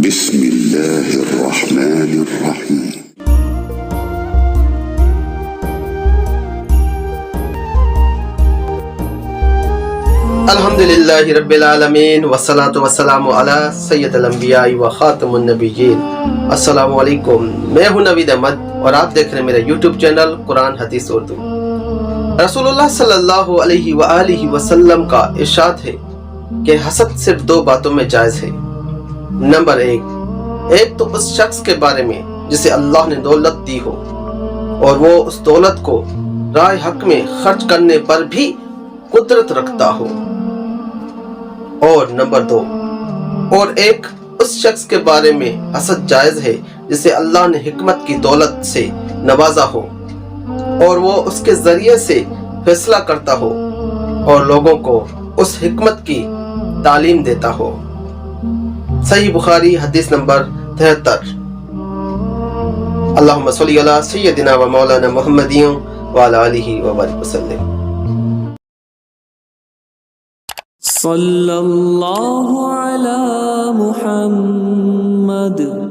بسم اللہ الرحمن الرحیم۔ الحمدللہ رب العالمین والصلاة والسلام علی سید الانبیاء و خاتم النبیین۔ السلام علیکم، میں ہوں نوید احمد اور آپ دیکھ رہے ہیں میرا یوٹیوب چینل قرآن حدیث اردو۔ رسول اللہ صلی اللہ علیہ وآلہ وسلم کا ارشاد ہے کہ حسد صرف دو باتوں میں جائز ہے۔ نمبر ایک تو اس شخص کے بارے میں جسے اللہ نے دولت دی ہو اور وہ اس دولت کو راہ حق میں خرچ کرنے پر بھی قدرت رکھتا ہو، اور نمبر دو اور ایک اس شخص کے بارے میں حسد جائز ہے جسے اللہ نے حکمت کی دولت سے نوازا ہو اور وہ اس کے ذریعے سے فیصلہ کرتا ہو اور لوگوں کو اس حکمت کی تعلیم دیتا ہو۔ صحیح بخاری حدیث نمبر 73۔ اللہم صلی علی سیدنا و مولانا محمد وعلی آلہ وبارک وسلم۔ صلی اللہ علی محمد۔